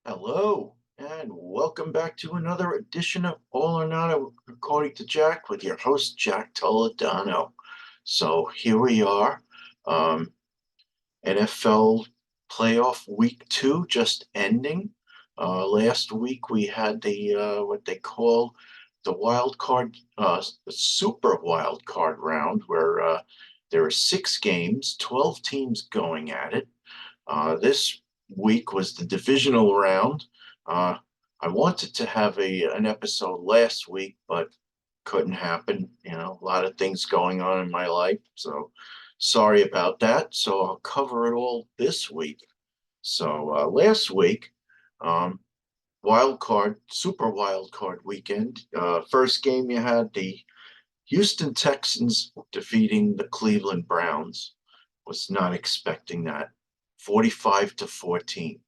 Hello, and welcome back to another edition of All or Not According to Jack with your host, Jack Toledano. So here we are, um, NFL playoff week two just ending. Last week we had the what they call the wild card, the super wild card round, where there are six games, 12 teams going at it. This week was the divisional round. Uh, I wanted to have an episode last week, but couldn't happen. A lot of things going on in my life, so sorry about that. So I'll cover it all this week. So last week, um, wild card, super wild card weekend. First game you had the Houston Texans defeating the Cleveland Browns. Was not expecting that. 45-14.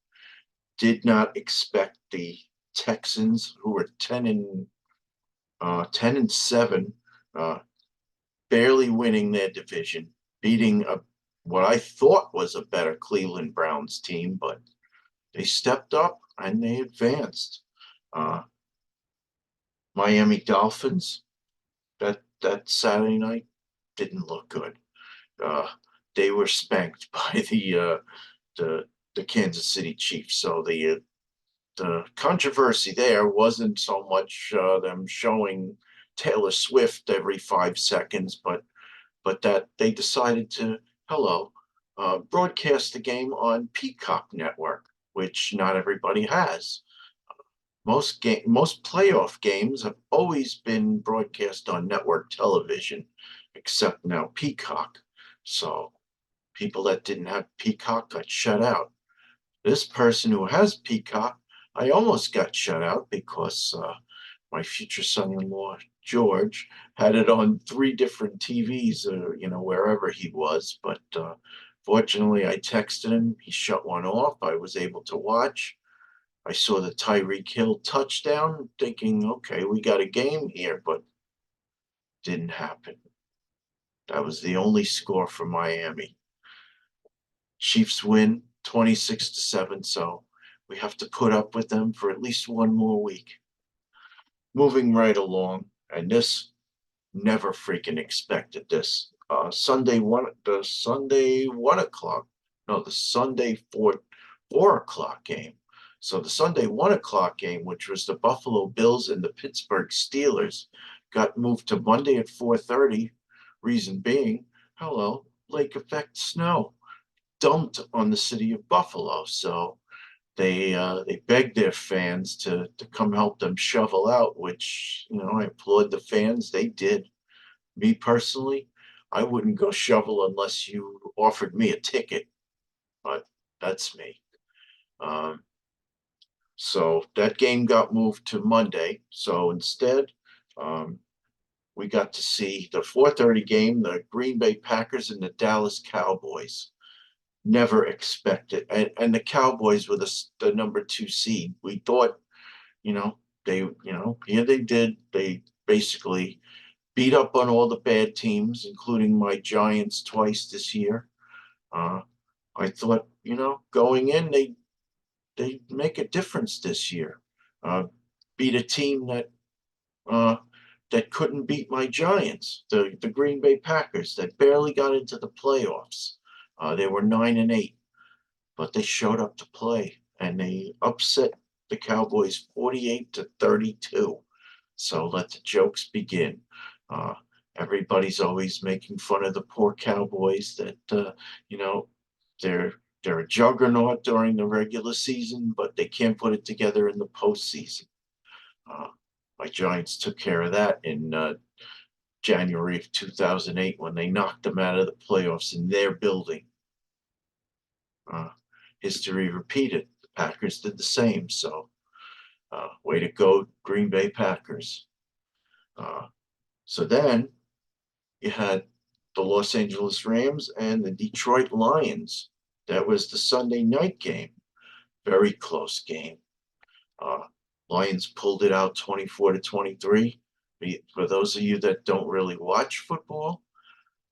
Did not expect the Texans, who were 10-7, uh, barely winning their division, beating what I thought was a better Cleveland Browns team, but they stepped up and they advanced. Uh, Miami Dolphins, that Saturday night didn't look good. Uh, they were spanked by the the Kansas City Chiefs. So the controversy there wasn't so much them showing Taylor Swift every 5 seconds, but that they decided to broadcast the game on Peacock Network, which not everybody has. Most playoff games have always been broadcast on network television, except now Peacock. So people that didn't have Peacock got shut out. This person who has Peacock, I almost got shut out because my future son-in-law George had it on three different TVs, wherever he was. But fortunately, I texted him. He shut one off. I was able to watch. I saw the Tyreek Hill touchdown, thinking, okay, we got a game here, but didn't happen. That was the only score for Miami. Chiefs win 26-7, so we have to put up with them for at least one more week. Moving right along, and this never freaking expected this. Sunday 1 o'clock, no, the Sunday 4 o'clock game. So the Sunday 1 o'clock game, which was the Buffalo Bills and the Pittsburgh Steelers, got moved to Monday at 4:30. Reason being, hello, lake effect snow dumped on the city of Buffalo. So they begged their fans to come help them shovel out, which I applaud the fans. They did. Me personally, I wouldn't go shovel unless you offered me a ticket, but that's me. Um, so that game got moved to Monday. So instead, um, we got to see the 4:30 game, the Green Bay Packers and the Dallas Cowboys. Never expected. And the Cowboys were the number two seed. We thought, here they did. They basically beat up on all the bad teams, including my Giants twice this year. Uh, I thought, going in, they make a difference this year. Uh, beat a team uh, that couldn't beat my Giants, the Green Bay Packers, that barely got into the playoffs. They were 9-8, but they showed up to play and they upset the Cowboys 48-32. So let the jokes begin. Uh, Everybody's always making fun of the poor Cowboys that you know they're they're a juggernaut during the regular season, but they can't put it together in the postseason. Uh, my Giants took care of that in January of 2008 when they knocked them out of the playoffs in their building. Uh, History repeated. The Packers did the same. So, way to go, Green Bay Packers. Uh, so then you had the Los Angeles Rams and the Detroit Lions. That was the Sunday night game. Very close game. Uh, Lions pulled it out 24-23. For those of you that don't really watch football,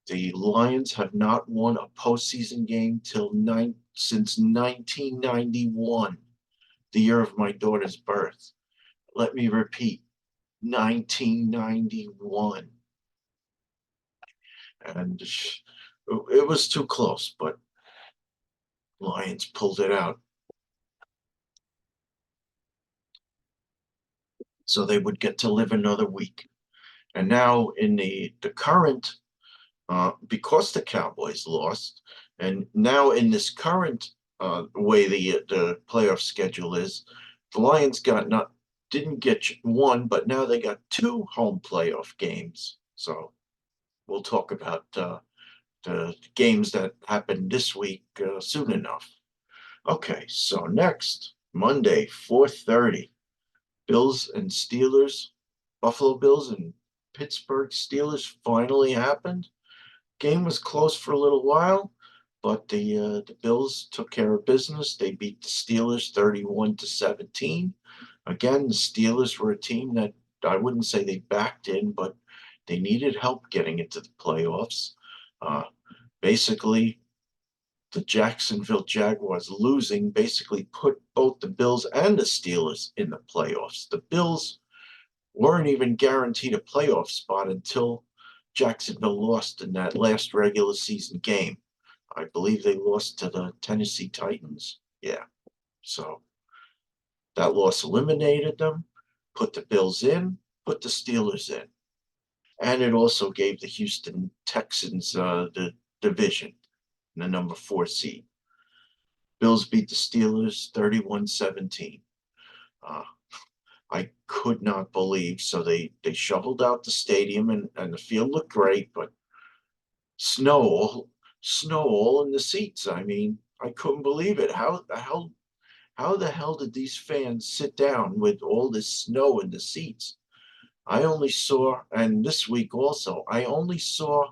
the Lions have not won a postseason game since 1991. the year of my daughter's birth. Let me repeat, 1991. And it was too close, but Lions pulled it out. So they would get to live another week. And now in the current, because the Cowboys lost, and now in this current way the playoff schedule is, the Lions didn't get one, but now they got two home playoff games. So we'll talk about the games that happened this week soon enough. Okay, so next Monday, 4:30, Bills and Steelers, Buffalo Bills and Pittsburgh Steelers finally happened. Game was close for a little while, but the Bills took care of business. They beat the Steelers 31-17. Again, the Steelers were a team that I wouldn't say they backed in, but they needed help getting into the playoffs. Basically, the Jacksonville Jaguars losing basically put both the Bills and the Steelers in the playoffs. The Bills weren't even guaranteed a playoff spot until Jacksonville lost in that last regular season game. I believe they lost to the Tennessee Titans. Yeah. So that loss eliminated them, put the Bills in, put the Steelers in. And it also gave the Houston Texans the division, the number 4 seed. Bills beat the Steelers 31-17. Uh, I could not believe. So they shoveled out the stadium and the field looked great, but snow, snow all in the seats. I mean, I couldn't believe it. How the hell did these fans sit down with all this snow in the seats? I only saw, and this week also, I only saw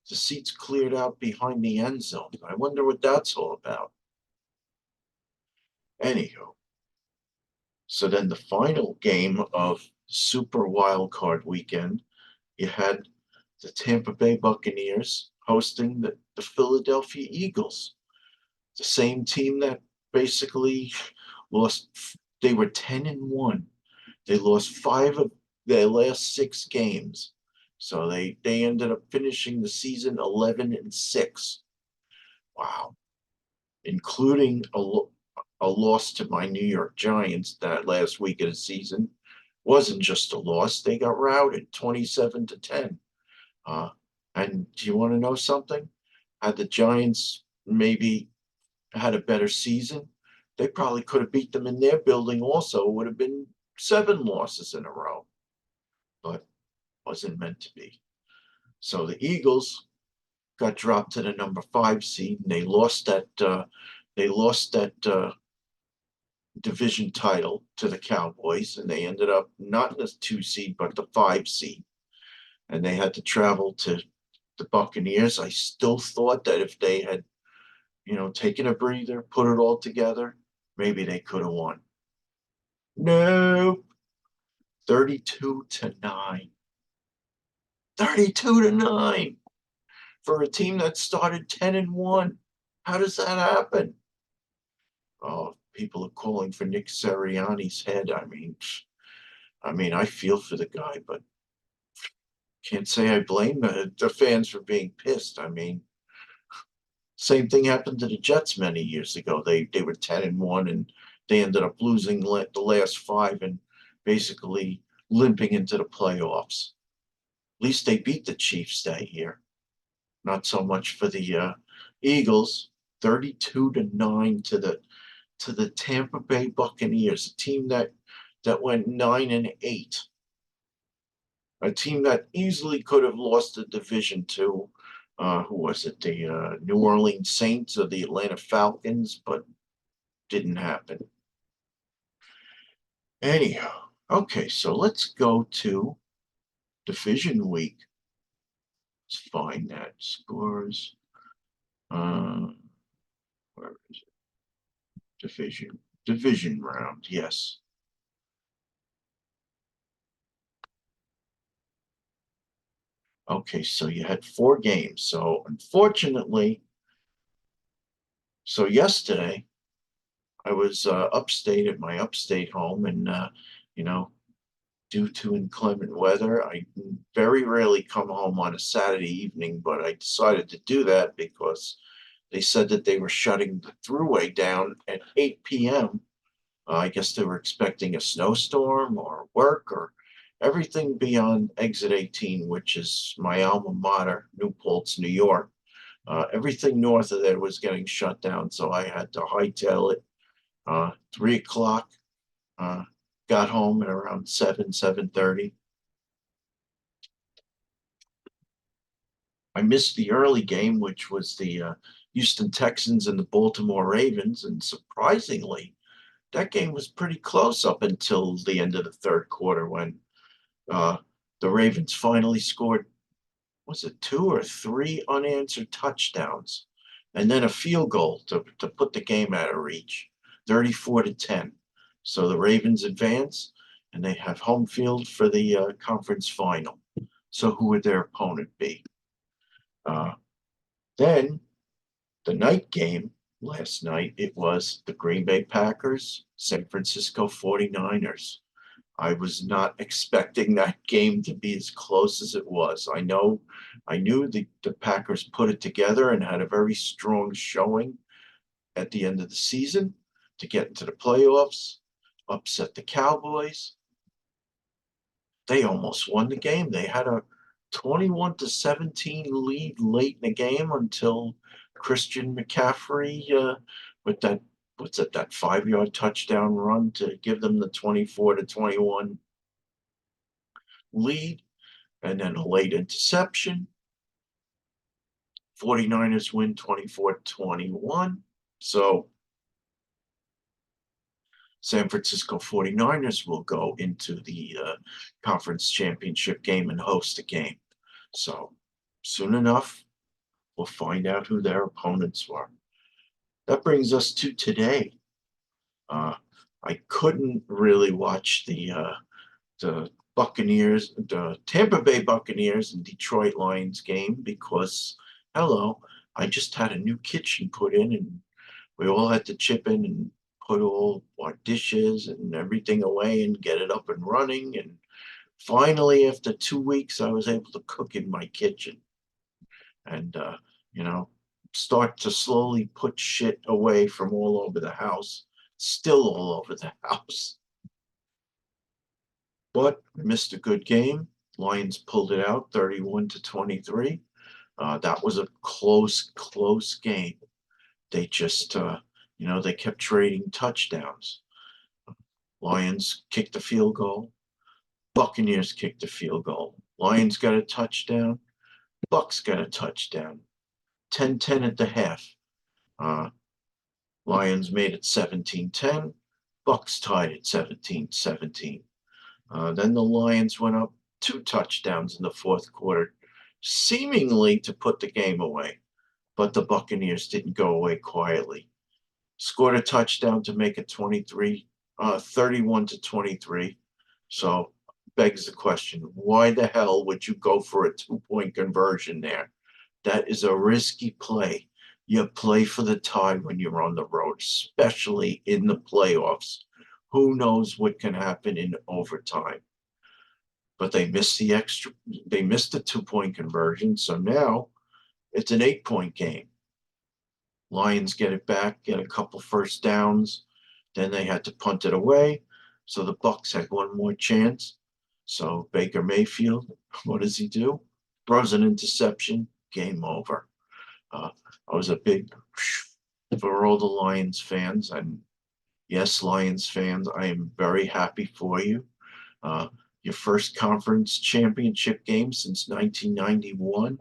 the seats cleared out behind the end zone. I wonder what that's all about. Anywho, so then the final game of Super Wild Card Weekend, you had the Tampa Bay Buccaneers hosting the Philadelphia Eagles, the same team that basically lost. They were 10-1. They lost 5 of their last 6 games. So they ended up finishing the season 11-6. Wow. Including a loss to my New York Giants that last week of the season. Wasn't just a loss, they got routed 27-10. And do you want to know something? Had the Giants maybe had a better season, they probably could have beat them in their building also. It would have been 7 losses in a row, but wasn't meant to be. So the Eagles got dropped to the number 5 seed, and they lost that division title to the Cowboys, and they ended up not in the 2 seed but the 5 seed, and they had to travel to the Buccaneers. I still thought that if they had, taken a breather, put it all together, maybe they could have won. No, 32-9. 32-9 for a team that started 10-1. How does that happen? Oh, people are calling for Nick Sirianni's head. I mean, I feel for the guy, but can't say I blame the fans for being pissed. I mean, same thing happened to the Jets many years ago. They were 10-1 and they ended up losing the last 5 and basically limping into the playoffs. At least they beat the Chiefs that year. Not so much for the Eagles. 32-9 to the Tampa Bay Buccaneers, a team that went 9-8. A team that easily could have lost the division to, who was it, the New Orleans Saints or the Atlanta Falcons, but didn't happen. Anyhow, okay, so let's go to division week. Let's find that scores. Where is it? Division round, yes. Okay, so you had 4 games. So unfortunately, yesterday I was upstate at my upstate home, and you know, due to inclement weather, I very rarely come home on a Saturday evening, but I decided to do that because they said that they were shutting the thruway down at 8 p.m. I guess they were expecting a snowstorm or work or everything beyond exit 18, which is my alma mater, New Paltz, New York. Everything north of there was getting shut down, so I had to hightail it. 3 o'clock, uh, got home at around 7:30. I missed the early game, which was the Houston Texans and the Baltimore Ravens, and surprisingly, that game was pretty close up until the end of the third quarter when uh, the Ravens finally scored, was it two or three unanswered touchdowns, and then a field goal to put the game out of reach, 34-10. So the Ravens advance, and they have home field for the conference final. So who would their opponent be? Uh, then the night game last night, it was the Green Bay Packers, San Francisco 49ers. I was not expecting that game to be as close as it was. I knew the Packers put it together and had a very strong showing at the end of the season to get into the playoffs, upset the Cowboys. They almost won the game. They had a 21-17 lead late in the game until Christian McCaffrey with that, what's it, that 5-yard touchdown run to give them the 24-21 lead, and then a late interception. 49ers win 24-21. So San Francisco 49ers will go into the conference championship game and host a game. So soon enough, we'll find out who their opponents were. That brings us to today. I couldn't really watch the Buccaneers, the Tampa Bay Buccaneers and Detroit Lions game because, hello, I just had a new kitchen put in, and we all had to chip in and put all our dishes and everything away and get it up and running. And finally, after 2 weeks, I was able to cook in my kitchen and, you know, start to slowly put shit away from all over the house, still all over the house. But missed a good game. Lions pulled it out 31-23. That was a close game. They just, they kept trading touchdowns. Lions kicked a field goal. Buccaneers kicked a field goal. Lions got a touchdown. Bucks got a touchdown. 10-10 at the half. Lions made it 17-10. Bucks tied it 17-17. Then the Lions went up 2 touchdowns in the fourth quarter, seemingly to put the game away. But the Buccaneers didn't go away quietly. Scored a touchdown to make it 31-23. So begs the question, why the hell would you go for a 2-point conversion there? That is a risky play. You play for the tie when you're on the road, especially in the playoffs. Who knows what can happen in overtime? But they missed the 2-point conversion. So now it's an 8-point game. Lions get it back, get a couple first downs. Then they had to punt it away. So the Bucks had one more chance. So Baker Mayfield, what does he do? Throws an interception, game over. I was a big for all the Lions fans. And yes, Lions fans, I am very happy for you. Your first conference championship game since 1991.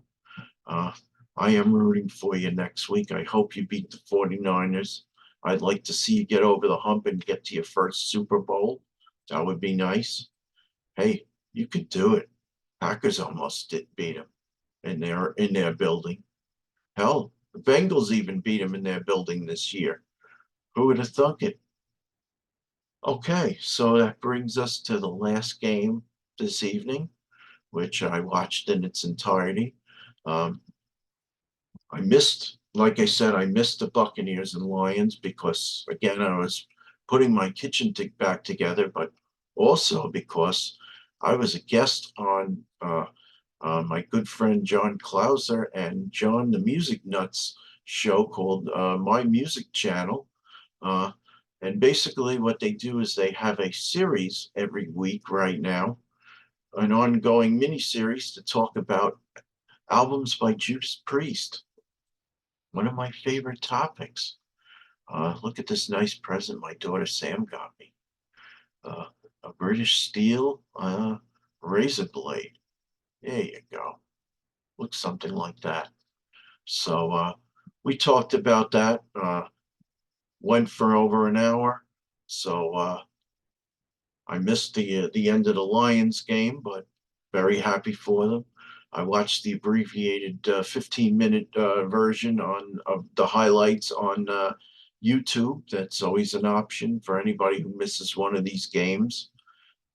I am rooting for you next week. I hope you beat the 49ers. I'd like to see you get over the hump and get to your first Super Bowl. That would be nice. Hey, you could do it. Packers almost did beat them in their building. Hell, the Bengals even beat them in their building this year. Who would have thunk it? Okay, so that brings us to the last game this evening, which I watched in its entirety. I missed like I said, I missed the Buccaneers and Lions because, again, I was putting my kitchen back together, but also because I was a guest on my good friend John Clauser and John the Music Nuts show called My Music Channel. Uh, and basically, what they do is they have a series every week right now, an ongoing mini series to talk about albums by Judas Priest, one of my favorite topics. Look at this nice present my daughter Sam got me. Uh, a British steel razor blade. There you go. Looks something like that. So we talked about that. Went for over an hour. So I missed the end of the Lions game, but very happy for them. I watched the abbreviated 15-minute version of the highlights on YouTube. That's always an option for anybody who misses one of these games.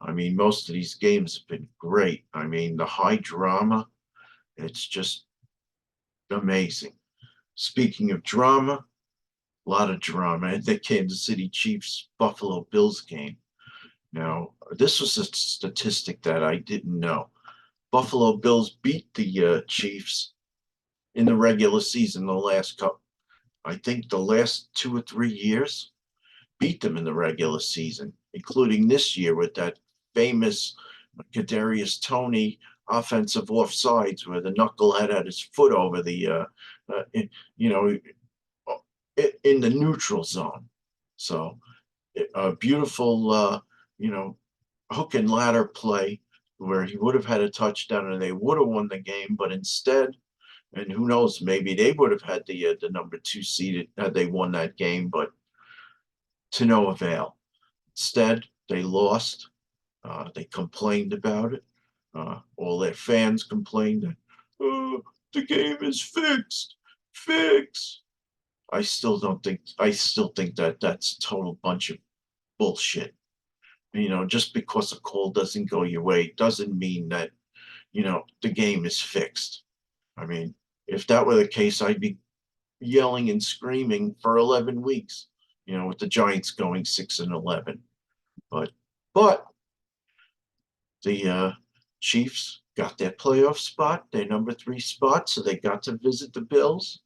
I mean, most of these games have been great. I mean, the high drama, it's just amazing. Speaking of drama, a lot of drama at the Kansas City Chiefs Buffalo Bills game. Now, this was a statistic that I didn't know. Buffalo Bills beat the Chiefs in the regular season the last couple. I think the last 2 or 3 years beat them in the regular season, including this year with that famous Kadarius Toney offensive offsides where the knucklehead had his foot over you know, in the neutral zone. So a beautiful, you know, hook and ladder play where he would have had a touchdown and they would have won the game, but instead, and who knows, maybe they would have had the number 2 seeded had they won that game, but to no avail. Instead, they lost. They complained about it. All their fans complained that, oh, the game is fixed. Fix. I still think that that's a total bunch of bullshit. Just because a call doesn't go your way doesn't mean that, the game is fixed. I mean, if that were the case, I'd be yelling and screaming for 11 weeks, with the Giants going 6-11. But, but the Chiefs got their playoff spot, their number 3 spot, so they got to visit the Bills.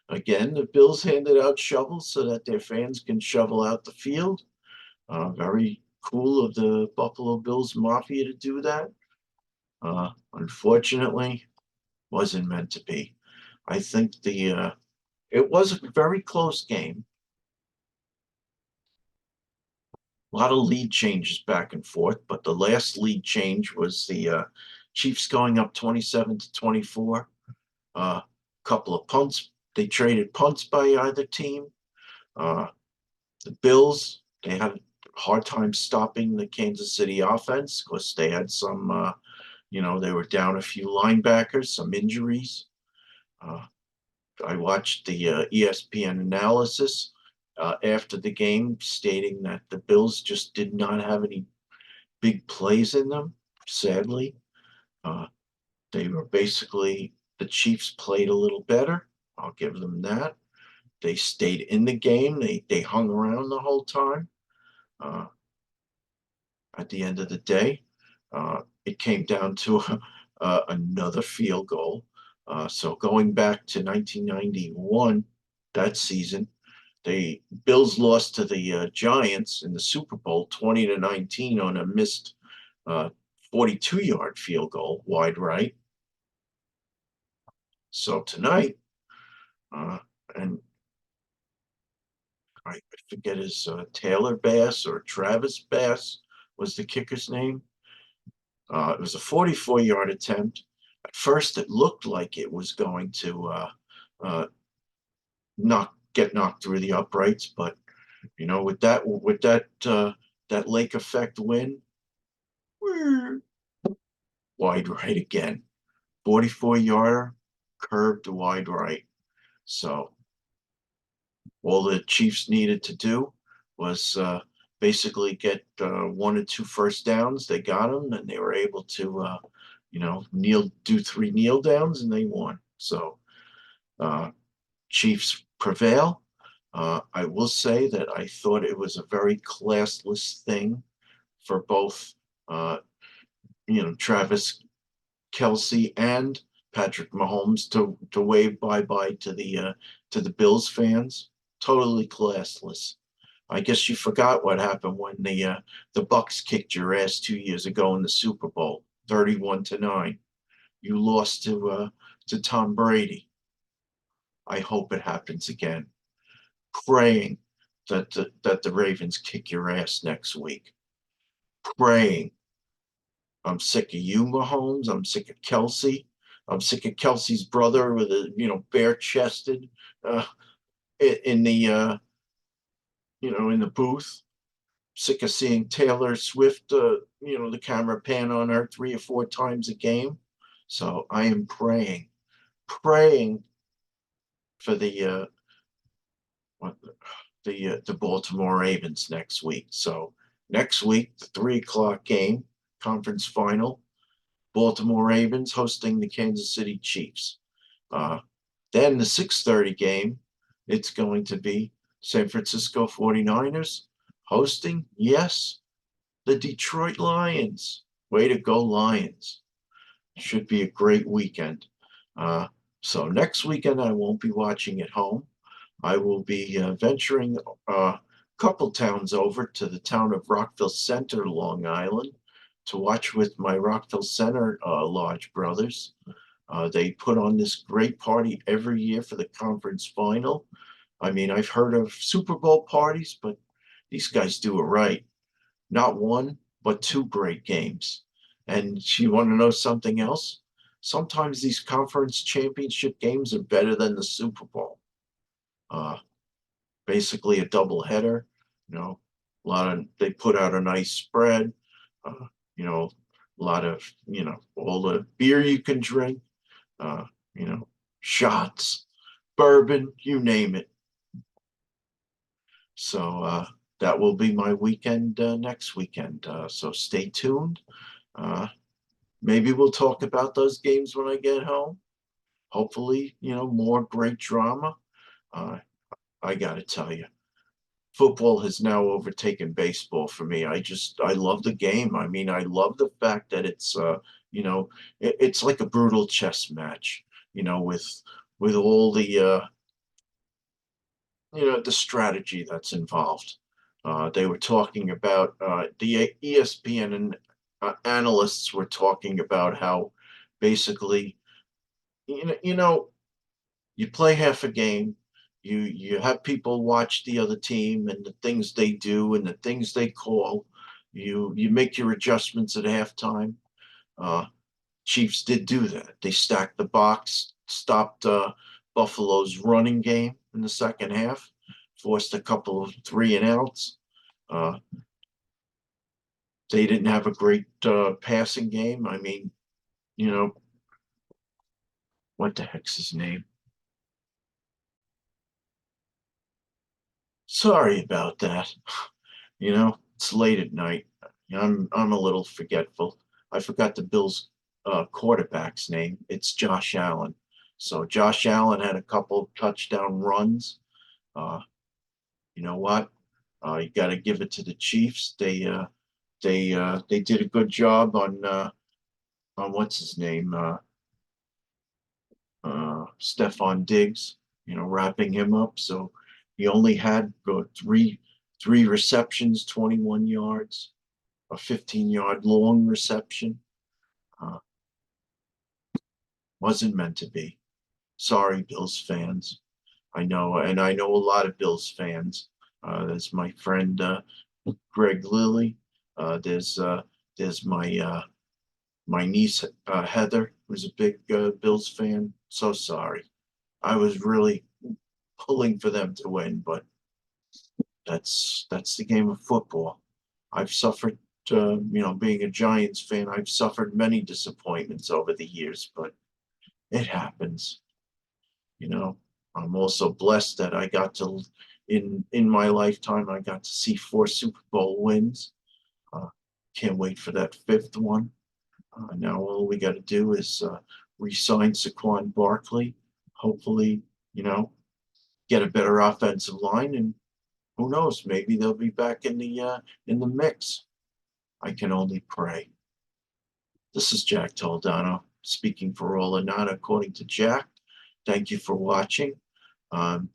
Again, the Bills handed out shovels so that their fans can shovel out the field. Very cool of the Buffalo Bills Mafia to do that. Unfortunately, wasn't meant to be. I think it was a very close game. A lot of lead changes back and forth, but the last lead change was the Chiefs going up 27-24. Couple of punts. They traded punts by either team. The Bills, they had a hard time stopping the Kansas City offense because they had some, they were down a few linebackers, some injuries. I watched the ESPN analysis after the game stating that the Bills just did not have any big plays in them, sadly. Uh, they were basically, the Chiefs played a little better. I'll give them that. They stayed in the game. They hung around the whole time. Uh, at the end of the day, it came down to another field goal. So going back to 1991, that season, the Bills lost to the Giants in the Super Bowl 20-19 on a missed 42-yard field goal, wide right. So tonight, and I forget his Taylor Bass or Travis Bass was the kicker's name. It was a 44-yard attempt. At first, it looked like it was going to get knocked through the uprights, but with that lake effect wind, wide right again. 44-yarder, curved to wide right. So all the Chiefs needed to do was basically get 1 or 2 first downs. They got them, and they were able to, do 3 kneel downs, and they won. So Chiefs prevail. I will say that I thought it was a very classless thing for both, uh, Travis Kelce and Patrick Mahomes to wave bye-bye to the Bills fans. Totally classless. I guess you forgot what happened when the Bucks kicked your ass 2 years ago in the Super Bowl, 31-9. You lost to Tom Brady. I hope it happens again. Praying that the Ravens kick your ass next week. Praying. I'm sick of you, Mahomes. I'm sick of Kelce. I'm sick of Kelce's brother with a bare chested uh, in the in the booth. Sick of seeing Taylor Swift, the camera pan on her 3 or 4 times a game. So I am praying for the Baltimore Ravens next week. So next week, the 3 o'clock game, conference final, Baltimore Ravens hosting the Kansas City Chiefs. Uh, then the 6:30 game, it's going to be San Francisco 49ers hosting, yes, the Detroit Lions. Way to go, Lions. Should be a great weekend. Uh, so next weekend, I won't be watching at home. I will be venturing a couple towns over to the town of Rockville Center, Long Island, to watch with my Rockville Center Lodge brothers. They put on this great party every year for the conference final. I mean, I've heard of Super Bowl parties, but these guys do it right. Not one, but 2 great games. And you want to know something else? Sometimes these conference championship games are better than the Super Bowl. Uh, Basically a double header. They put out a nice spread. Uh, a lot of all the beer you can drink. Uh, you know, Shots, bourbon, you name it. So that will be my weekend next weekend. So stay tuned. Uh, Maybe we'll talk about those games when I get home. Hopefully, more great drama. Uh, I got to tell you, football has now overtaken baseball for me. I love the game. I mean, I love the fact that it's like a brutal chess match, with all the strategy that's involved. They were talking about the ESPN and analysts were talking about how basically, you play half a game, you have people watch the other team and the things they do and the things they call. You make your adjustments at halftime. Uh, Chiefs did do that. They stacked the box, stopped Buffalo's running game in the second half, forced a couple of 3-and-outs. Uh, they didn't have a great passing game. I mean, you know, what the heck's his name? Sorry about that. It's late at night. I'm a little forgetful. I forgot the Bills quarterback's name. It's Josh Allen. So Josh Allen had a couple of touchdown runs. Uh, you know what? You got to give it to the Chiefs. They did a good job on what's his name, Stephon Diggs. Wrapping him up. So he only had three receptions, 21 yards, a 15-yard long reception. Uh, wasn't meant to be. Sorry, Bills fans. I know, and I know a lot of Bills fans. There's my friend Greg Lilly. There's my niece Heather, who's a big Bills fan. So sorry. I was really pulling for them to win, but that's the game of football. I've suffered, being a Giants fan, I've suffered many disappointments over the years, but it happens. You know, I'm also blessed that I got to, in my lifetime, I got to see 4 Super Bowl wins. Uh, can't wait for that 5th one. Now all we got to do is re-sign Saquon Barkley. Hopefully, you know, get a better offensive line, and who knows, maybe they'll be back in the mix. I can only pray. This is Jack Toledano speaking for all and not according to Jack. Thank you for watching. Um,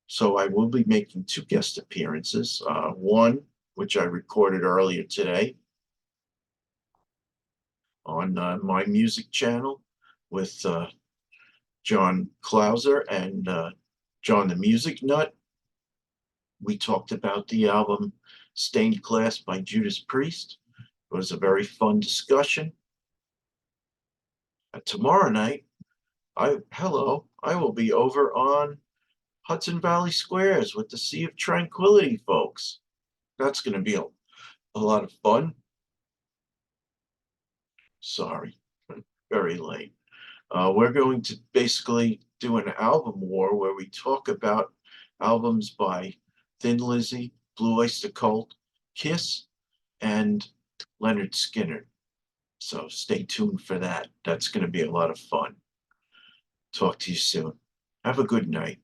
so I will be making two guest appearances. One, which I recorded earlier today on my music channel with John Clauser and John the Music Nut. We talked about the album Stained Glass by Judas Priest. It was a very fun discussion. Tomorrow night, I will be over on Hudson Valley Squares with the Sea of Tranquility folks. That's going to be a lot of fun. Sorry, very late. We're going to basically do an album war where we talk about albums by Thin Lizzy, Blue Oyster Cult, Kiss, and Leonard Skinner. So stay tuned for that. That's going to be a lot of fun. Talk to you soon. Have a good night.